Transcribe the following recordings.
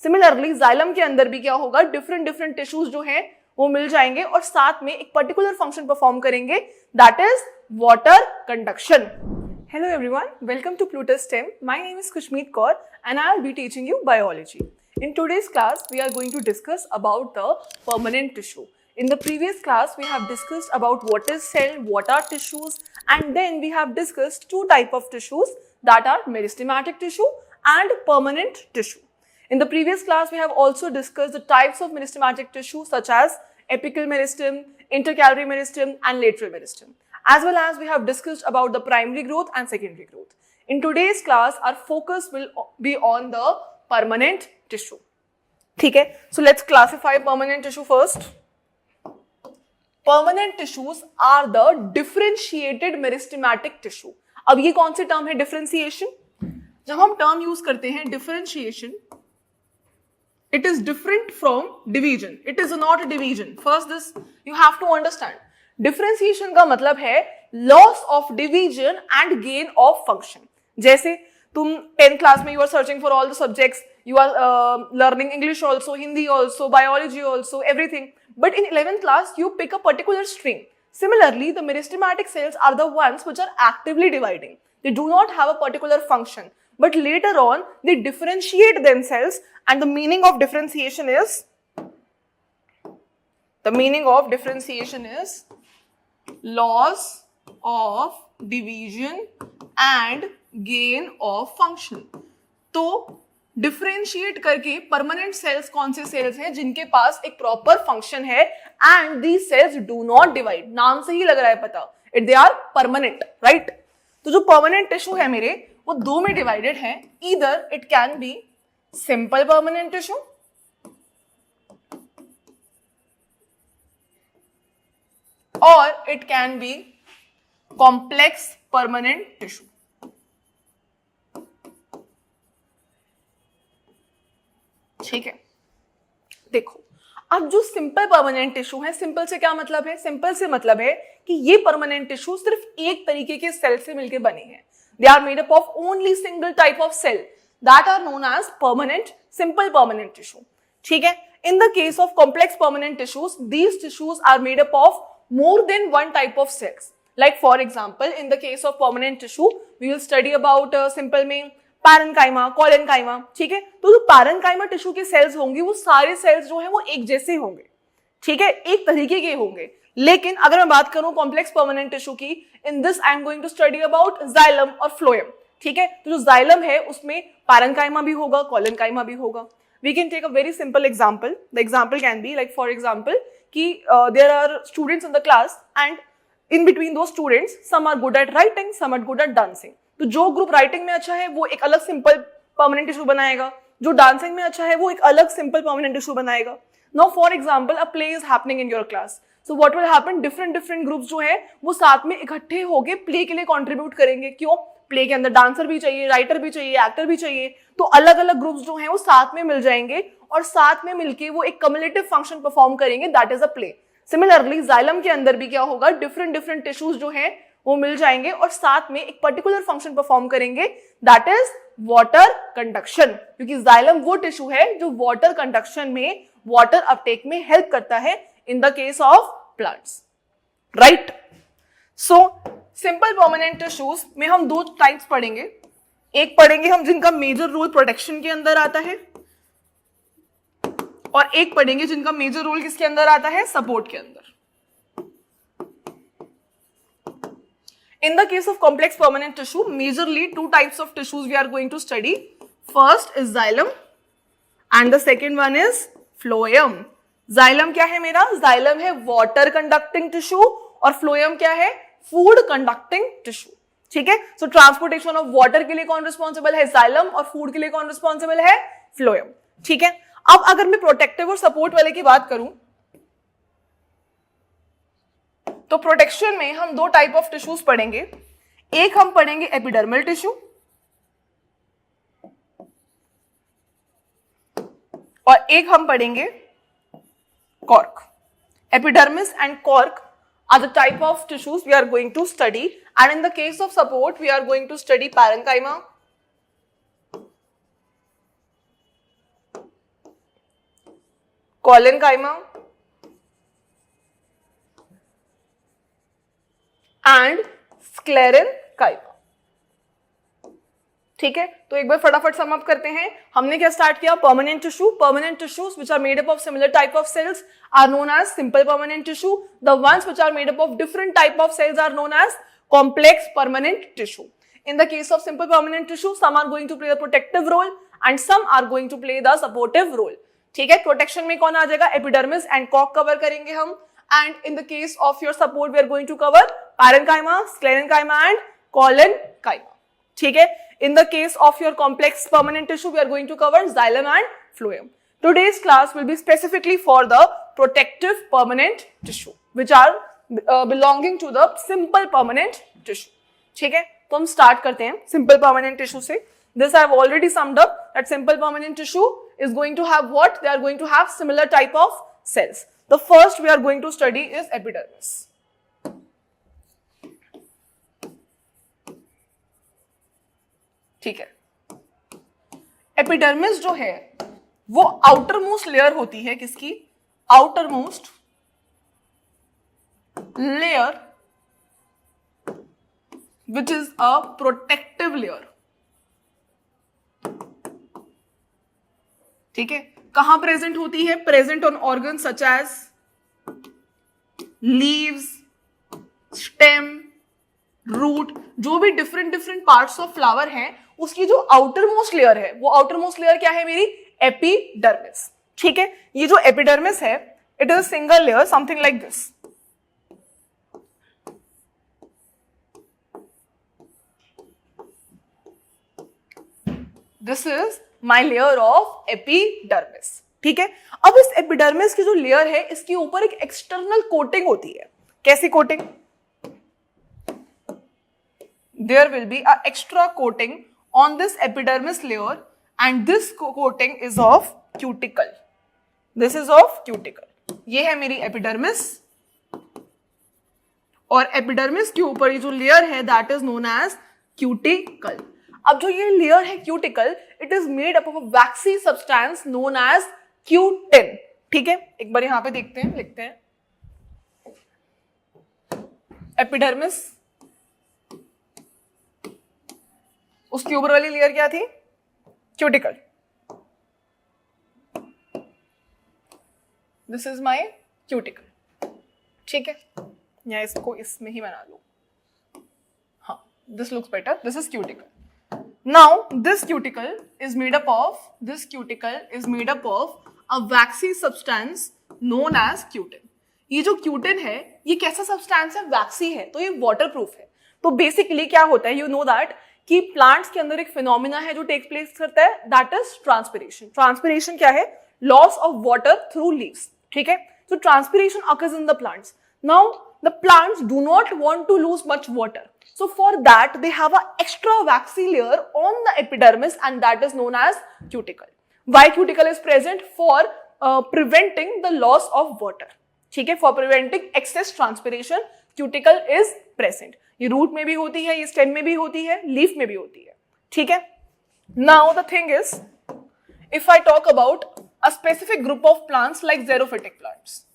Similarly xylem के अंदर भी क्या होगा, डिफरेंट डिफरेंट टिश्यूज जो हैं वो मिल जाएंगे और साथ में एक पर्टिकुलर फंक्शन परफॉर्म करेंगे, that is water conduction. Hello everyone, welcome to Plutus STEM. My name is Kushmeet Kaur and I will be teaching you biology. In today's class, we are going to discuss about the permanent tissue. In the previous class, we have discussed about what is cell, what are tissues, and then we have discussed two types of tissues, that are meristematic tissue and permanent tissue. In the previous class, we have also discussed the types of meristematic tissue such as apical meristem, intercalary meristem and lateral meristem. As well as we have discussed about the primary growth and secondary growth. In today's class, our focus will be on the permanent tissue. ठीक है? So let's classify permanent tissue first. Permanent tissues are the differentiated meristematic tissue. अब ये कौन सी term है differentiation? जब हम term use करते हैं differentiation, it is different from division. It is not a division. First, this you have to understand. Differentiation का मतलब है loss of division and gain of function. जैसे तुम 10th क्लास में you are searching for all the subjects, you are learning English also, Hindi also, biology also, everything, but in 11th class you pick a particular stream. Similarly, the meristematic cells are the ones which are actively dividing. They do not have a particular function, but later on they differentiate themselves, and the meaning of differentiation is loss of division and gain of function. तो differentiate करके permanent cells कौन से sales हैं जिनके पास एक proper function है and these cells do not divide. नाम से ही लग रहा है पता, दे आर परमानेंट, राइट? तो जो परमानेंट टिश्यू है मेरे वो दो में डिवाइडेड है. Either it can be simple permanent tissue or it can be complex permanent tissue. ठीक है, देखो अब जो सिंपल परमानेंट टिश्यू है, सिंपल से क्या मतलब है? सिंपल से मतलब है कि ये परमानेंट टिश्यू सिर्फ एक तरीके के सेल से मिलकर बने हैं. They are made up of only single type of cell that are known as permanent, simple permanent tissue. ठीक है, in the case of complex permanent tissues, these tissues are made up of more than one type of cells. Like for example, in the case of permanent tissue, we will study about simple में parenchyma, collenchyma. ठीक है, तो जो parenchyma tissue के sales होंगे वो सारे sales जो है वो एक जैसे होंगे. ठीक है, एक तरीके के होंगे. लेकिन अगर मैं बात करूं कॉम्प्लेक्स परमानेंट टिश्यू की, in this I am going to study about xylem और फ्लोएम. ठीक है, तो जो जाइलम है उसमें parenchyma भी होगा, collenchyma भी होगा. We can take a very simple example. The example can be like, for example, कि there are students in the class and in between those students some are good at writing, some are good at dancing. तो जो group writing में अच्छा है वो एक अलग simple permanent tissue बनाएगा, जो डांसिंग में अच्छा है वो एक अलग सिंपल परमानेंट टिश्यू बनाएगा. Now for example a play is happening in your class, so what will happen, different groups जो है वो साथ में इकट्ठे होकर प्ले के लिए कंट्रीब्यूट करेंगे. क्यों? प्ले के अंदर डांसर भी चाहिए, राइटर भी चाहिए, एक्टर भी चाहिए. तो अलग अलग ग्रुप्स जो हैं वो साथ में मिल जाएंगे और साथ में मिलके वो एक कम्युलेटिव फंक्शन परफॉर्म करेंगे, that is a play. Similarly xylem के अंदर भी क्या होगा, डिफरेंट टिश्यूज जो हैं वो मिल जाएंगे और साथ में एक पर्टिकुलर फंक्शन परफॉर्म करेंगे, दैट इज वाटर कंडक्शन. क्योंकि जाइलम वो टिश्यू है जो वाटर कंडक्शन में, वाटर अपटेक में हेल्प करता है in the case of plants, right? So simple permanent tissues में हम दो टाइप्स पढ़ेंगे. एक पढ़ेंगे हम जिनका मेजर रोल प्रोटेक्शन के अंदर आता है, और एक पढ़ेंगे जिनका मेजर रोल किसके अंदर आता है, सपोर्ट के अंदर. In the case of complex permanent tissue, majorly two types of tissues we are going to study. First is xylem and the second one is phloem. Xylem क्या है मेरा? Xylem है water conducting tissue और phloem क्या है? Food conducting tissue. ठीक है, सो transportation of water के लिए कौन रिस्पॉन्सिबल है? जाइलम. और फूड के लिए कौन रिस्पॉन्सिबल है? फ्लोएम. ठीक है, अब अगर मैं प्रोटेक्टिव और सपोर्ट वाले की बात करूं तो प्रोटेक्शन में हम दो टाइप ऑफ टिश्यूज पढ़ेंगे. एक हम पढ़ेंगे एपिडर्मल टिश्यू और एक हम पढ़ेंगे cork. Epidermis and cork are the type of tissues we are going to study, and in the case of support we are going to study parenchyma, collenchyma and sclerenchyma. ठीक है, तो एक बार फटाफट sum up करते हैं। हमने क्या start किया? Permanent tissue. Permanent tissues which are made up of similar type of cells are known as simple permanent tissue. The ones which are made up of different type of cells are known as complex permanent tissue. In the case of simple permanent tissue, some are going to play the protective role and some are going to play the supportive role. ठीक है, protection में कौन आ जाएगा? Epidermis and Kock cover करेंगे हम। And in the case of your support we are going to cover parenchyma, sclerenchyma and collenchyma. ठीक है, in the case of your complex permanent tissue we are going to cover xylem and phloem. Today's class will be specifically for the protective permanent tissue which are belonging to the simple permanent tissue. ठीक है, तो हम start करते हैं simple permanent tissue से। This I have already summed up that simple permanent tissue is going to have what? They are going to have similar type of cells. The first we are going to study is epidermis. ठीक है, epidermis जो है वो outer most layer होती है। किसकी? Outermost layer which is a protective layer. ठीक है, कहां प्रेजेंट होती है? Present on organ such as leaves, stem, root, जो भी different different parts of flower हैं, उसकी जो आउटर मोस्ट लेयर है वो आउटर मोस्ट लेयर क्या है? मेरी एपिडर्मिस। ठीक है, ये जो एपिडर्मिस है it is a single layer something like this. This is my layer of epidermis. ठीक है, अब इस एपिडर्मिस की जो लेयर है इसके ऊपर एक एक्सटर्नल कोटिंग होती है। कैसी coating? There will be a extra coating on this epidermis layer and this coating is of cuticle. This is of cuticle. ये है मेरी epidermis और epidermis के ऊपर ये जो layer है that is known as cuticle. अब जो ये layer है cuticle, it is made up of a waxy substance known as cutin. ठीक है, एक बार यहाँ पे देखते हैं, लिखते हैं epidermis, उसकी ऊपर वाली लेयर क्या थी? Cuticle. This is my cuticle. ठीक है, या इसको इसमें ही बना लो। हाँ, this looks better. This is cuticle. Now this cuticle is made up of a waxy substance known as cutin. ये जो क्यूटिन है ये कैसा सब्सटेंस है? वैक्सी है, तो ये वाटरप्रूफ है। तो बेसिकली क्या होता है? यू नो दैट कि प्लांट्स के अंदर एक फिनोमिना है जो टेक प्लेस करता है, दैट इज ट्रांसपिरेशन। ट्रांसपिरेशन क्या है? Loss of water through leaves. ठीक है, so transpiration occurs in the plants. Now the plants do not want to lose much water, so for that they have a extra waxy layer on the epidermis and that is known as cuticle. Why cuticle is present? For preventing the loss of water. ठीक है, for preventing excess transpiration cuticle is present. ये root में भी होती है, ये stem में भी होती है, लीफ में भी होती है। ठीक है, now the thing is if I talk about a specific group of plants like xerophytic plants.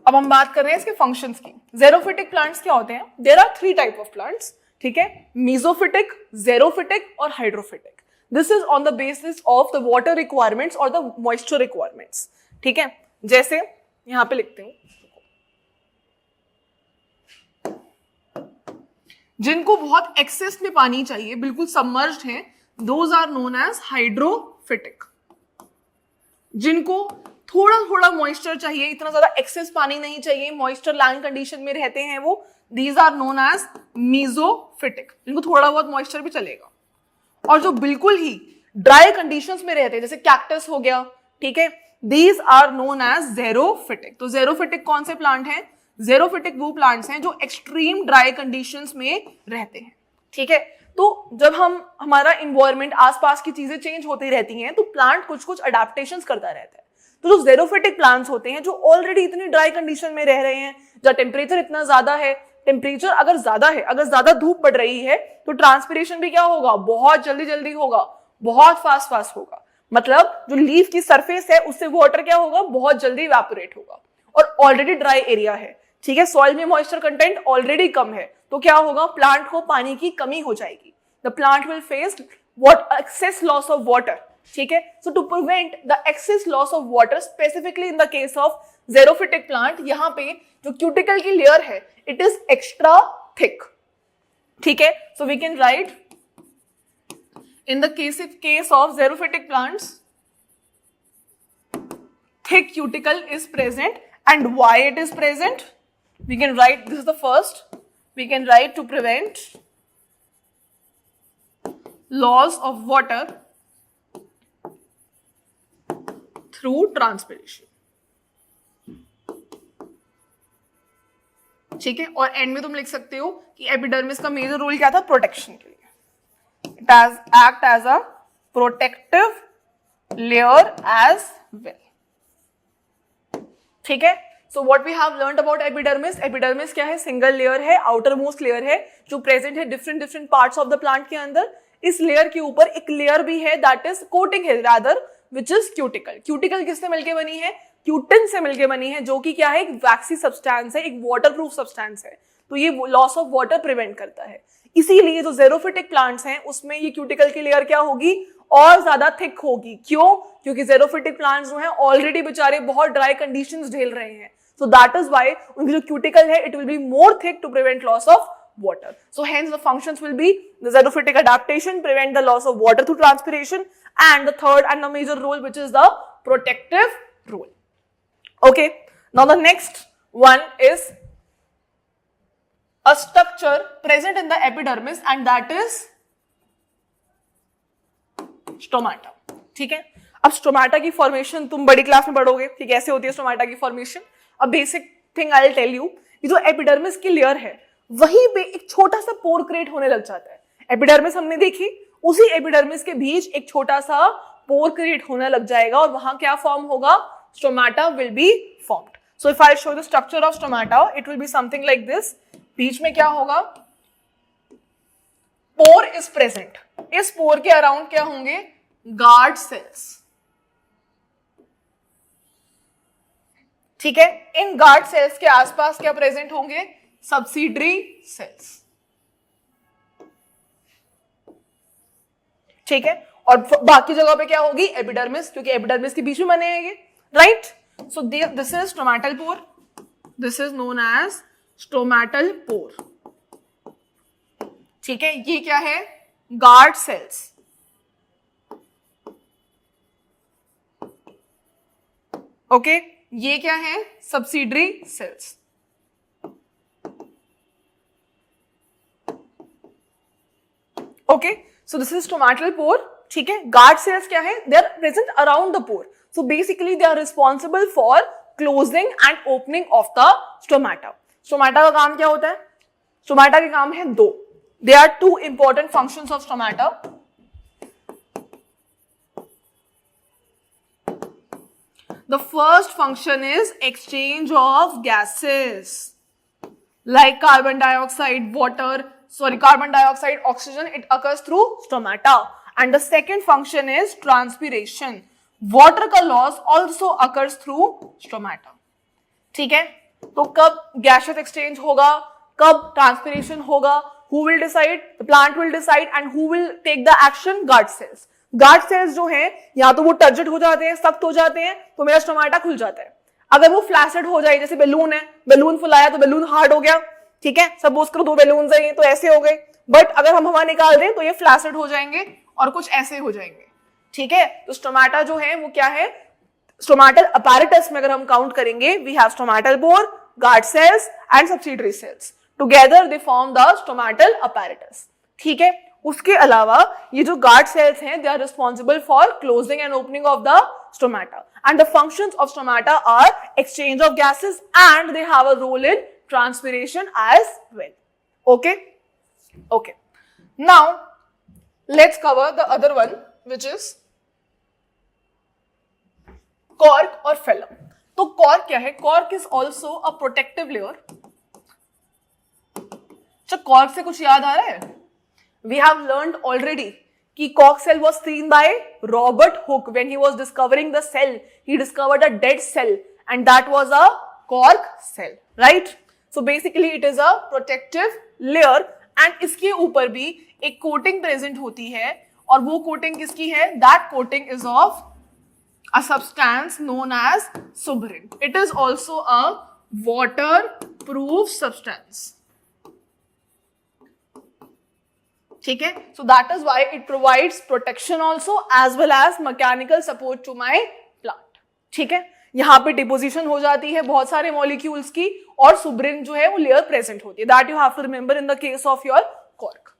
अब हम बात कर रहे हैं इसके फंक्शंस की। ज़ेरोफिटिक प्लांट्स क्या होते हैं? There are 3 type of plants. ठीक है, मीजोफिटिक, ज़ेरोफिटिक और hydrophytic. This is on the basis of the water requirements और द मॉइस्चर रिक्वायरमेंट्स। ठीक है, जैसे यहां पे लिखते हूं, जिनको बहुत एक्सेस में पानी चाहिए, बिल्कुल सबमर्ज्ड हैं, दोज आर नोन एज हाइड्रोफिटिक। जिनको थोड़ा थोड़ा मॉइस्चर चाहिए, इतना ज्यादा एक्सेस पानी नहीं चाहिए, मॉइस्चर लैंड कंडीशन में रहते हैं वो, दीज आर नोन एज मीजोफिटिक। जिनको थोड़ा बहुत मॉइस्चर भी चलेगा। और जो बिल्कुल ही ड्राई कंडीशंस में रहते हैं जैसे कैक्टस हो गया, ठीक है, दीज आर नोन एज ज़ेरोफिटिक। तो ज़ेरोफिटिक कौन से प्लांट हैं? ज़ेरोफिटिक वो प्लांट्स हैं जो एक्सट्रीम ड्राई कंडीशंस में रहते हैं। ठीक है, तो जब हमारा इन्वायरमेंट, आसपास की चीजें चेंज होती रहती हैं तो प्लांट कुछ कुछ अडेप्टेशंस करता रहता है। तो जो ज़ेरोफिटिक प्लांट्स होते हैं जो ऑलरेडी इतनी ड्राई कंडीशन में रह रहे हैं, जहाँ टेम्परेचर इतना ज्यादा है, टेम्परेचर अगर ज्यादा है, अगर ज्यादा धूप पड़ रही है तो ट्रांसपिरेशन भी क्या होगा? बहुत जल्दी जल्दी होगा, बहुत फास्ट होगा। मतलब जो लीफ की सरफेस है उससे वाटर क्या होगा, बहुत जल्दी इवेपोरेट होगा, और ऑलरेडी ड्राई एरिया है, ठीक है, सॉइल में मॉइस्चर कंटेंट ऑलरेडी कम है, तो क्या होगा, प्लांट को पानी की कमी हो जाएगी, the plant will face what excess loss of water, ठीक है. So to prevent the excess loss of water, specifically in the case of xerophytic plant, यहाँ पे जो cuticle की layer है it is extra thick, ठीक है. So we can write in the case of xerophytic plants, thick cuticle is present, and why it is present, we can write, this is the first, we can write to prevent loss of water through transpiration, ठीक है. और and में तुम लिख सकते हो कि epidermis का मेजर रोल क्या था, प्रोटेक्शन के लिए, it has act as a protective layer as well, ठीक है. So what we have learned about epidermis, epidermis क्या है, सिंगल लेयर है, आउटर मोस्ट लेयर है जो प्रेजेंट है different parts of the plant के अंदर. इस लेयर के ऊपर एक लेयर भी है दैट इज कोटिंग है rather, which is cuticle. Cuticle किससे मिलके बनी है, क्यूटिन से मिलके बनी है, जो कि क्या है, एक वैक्सी सब्सटेंस है, एक वाटरप्रूफ सब्सटेंस है, तो ये लॉस ऑफ वाटर प्रिवेंट करता है. इसीलिए जो जेरोफिटिक प्लांट्स हैं उसमें ये क्यूटिकल की लेयर क्या होगी, और ज्यादा थिक होगी. क्यों, क्योंकि जेरोफिटिक प्लांट्स जो हैं ऑलरेडी बेचारे बहुत ड्राई कंडीशंस झेल रहे हैं, so that is why उनकी जो क्यूटिकल है it will be more thick to prevent loss of water. So hence the functions will be the xerophytic adaptation, prevent the loss of water through transpiration, and the third and the major role which is the protective role. Okay, now the next one is a structure present in the epidermis and that is stomata, ठीक है. अब stomata की formation तुम बड़ी class में पढ़ोगे कि कैसे होती है स्टोमाटा की फॉर्मेशन. अब basic thing I will tell you, ये जो एपिडर्मिस की लेयर है वहीं पे एक छोटा सा पोर क्रिएट होने लग जाता है. एपिडर्मिस हमने देखी, उसी एपिडर्मिस के बीच एक छोटा सा पोर क्रिएट होने लग जाएगा और वहां क्या फॉर्म होगा, stomata will be formed. So if I show the structure of stomata it will be something like this. बीच में क्या होगा, पोर इज प्रेजेंट, इस पोर के अराउंड क्या होंगे, गार्ड सेल्स, ठीक है. इन गार्ड सेल्स के आसपास क्या प्रेजेंट होंगे, सब्सिडरी सेल्स, ठीक है. और बाकी जगह पे क्या होगी, एपिडर्मिस, क्योंकि एपिडर्मिस के बीच में बने हैं ये, right. So this is stomatal pore, this is known as stomatal pore, ठीक है. ये क्या है, गार्ड सेल्स, ओके. ये क्या है, subsidiary cells, okay. So this is stomatal pore, ठीक है. गार्ड सेल्स क्या है, they are present around the pore, so basically they are responsible for closing and opening of the stomata. Stomata का काम क्या होता है, स्टोमेटा के काम है दो. There are two important functions of stomata. The first function is exchange of gases like carbon dioxide, oxygen. It occurs through stomata. And the second function is transpiration. Water का loss also occurs through stomata. ठीक है. तो कब gaseous exchange होगा, कब transpiration होगा, who will decide, the plant will decide, and who will take the action, guard cells. Guard cells जो हैं या तो वो टर्जिड हो जाते हैं, सख्त हो जाते हैं, तो मेरा स्टोमेटा खुल जाता है. अगर वो फ्लैसिड हो जाए, जैसे बैलून है, बैलून फुलाया तो बैलून हार्ड हो गया, ठीक है. सपोज करो दो बैलून है तो ऐसे हो गए, बट अगर हम हवा निकाल दें तो ये फ्लैसिड हो जाएंगे और कुछ ऐसे हो जाएंगे, ठीक है. तो स्टोमेटा जो है वो क्या है, स्टोमेटल अपैरेटस में अगर हम काउंट करेंगे, we have stomatal pore, guard cells and subsidiary cells. Together they form the stomatal apparatus, ठीक है. उसके अलावा ये जो गार्ड सेल्स हैं, they are responsible for closing and opening of the stomata, and the functions of stomata are exchange of gases and they have a role in transpiration as well. Okay, okay. Now let's cover the other one which is cork और phellem. तो cork क्या है, cork is also a protective layer. Cork से कुछ याद आ रहा है, we have learned already कि cork cell was seen by Robert Hooke when he was discovering the cell. He discovered a dead cell and that was a cork cell, right? So basically it is a protective layer and इसके ऊपर भी एक coating present होती है और वो coating किसकी है? That coating is of a substance known as suberin. It is also a waterproof substance. ठीक है, so that is why it provides protection also as well as mechanical support to my plant. ठीक है, यहाँ पे deposition हो जाती है बहुत सारे मॉलिक्यूल्स की और सुब्रिन जो है वो लेयर प्रेजेंट होती है. That you have to remember in the case of your cork.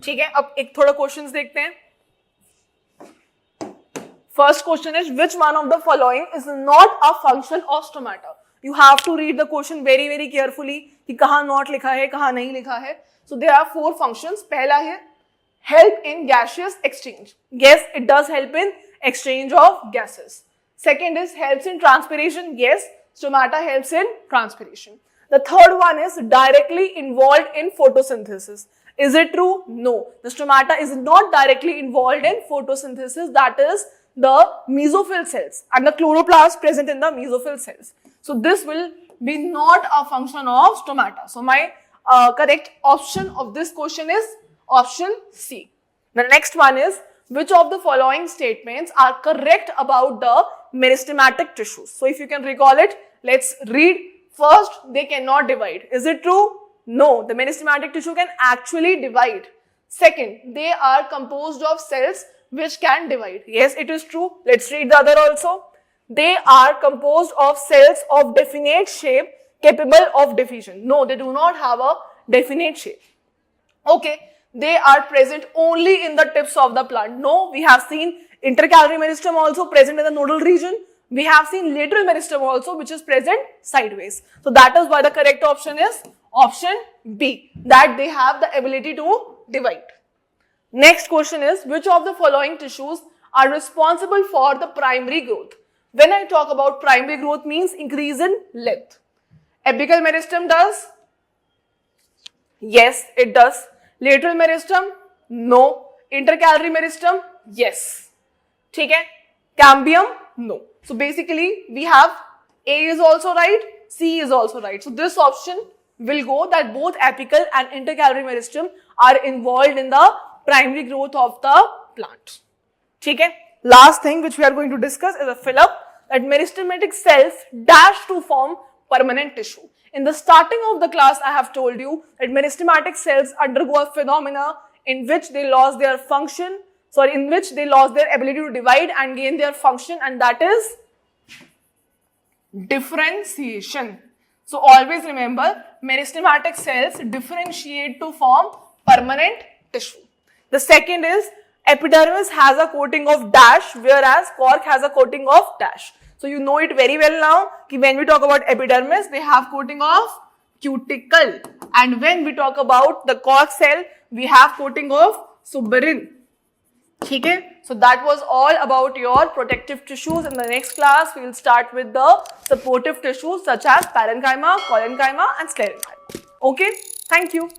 ठीक है, अब एक थोड़ा क्वेश्चंस देखते हैं. First question is which one of the following is not a function of stomata. You have to read the question very very carefully कि कहाँ not लिखा है कहाँ नहीं लिखा है. So there are 4 functions. पहला है help in gaseous exchange. Yes, it does help in exchange of gases. Second is helps in transpiration. Yes, stomata helps in transpiration. The third one is directly involved in photosynthesis. Is it true? No. The stomata is not directly involved in photosynthesis. That is the mesophyll cells and the chloroplast present in the mesophyll cells. So this will be not a function of stomata. So my correct option of this question is option C. The next one is which of the following statements are correct about the meristematic tissues. So if you can recall it, let's read. First, they cannot divide. Is it true? No, the meristematic tissue can actually divide. Second, they are composed of cells which can divide. Yes, it is true. Let's read the other also. They are composed of cells of definite shape capable of division. No, they do not have a definite shape. Okay, they are present only in the tips of the plant. No, we have seen intercalary meristem also present in the nodal region. We have seen lateral meristem also which is present sideways. So that is why the correct option is option B, that they have the ability to divide. Next question is which of the following tissues are responsible for the primary growth? When I talk about primary growth means increase in length. Apical meristem does? Yes, it does. Lateral meristem? No. Intercalary meristem? Yes. ठीक है? Cambium? No. So basically we have A is also right, C is also right. So this option will go that both apical and intercalary meristem are involved in the primary growth of the plant. ठीक है? Last thing which we are going to discuss is a fill-up that meristematic cells dash to form permanent tissue. In the starting of the class, I have told you that meristematic cells undergo a phenomena in which they lost their function, in which they lost their ability to divide and gain their function, and that is differentiation. So always remember, meristematic cells differentiate to form permanent tissue. The second is epidermis has a coating of dash, whereas cork has a coating of dash. So you know it very well now कि when we talk about epidermis, they have coating of cuticle, and when we talk about the cork cell, we have coating of suberin. ठीक है? So that was all about your protective tissues. In the next class, we will start with the supportive tissues such as parenchyma, collenchyma, and sclerenchyma. Okay? Thank you.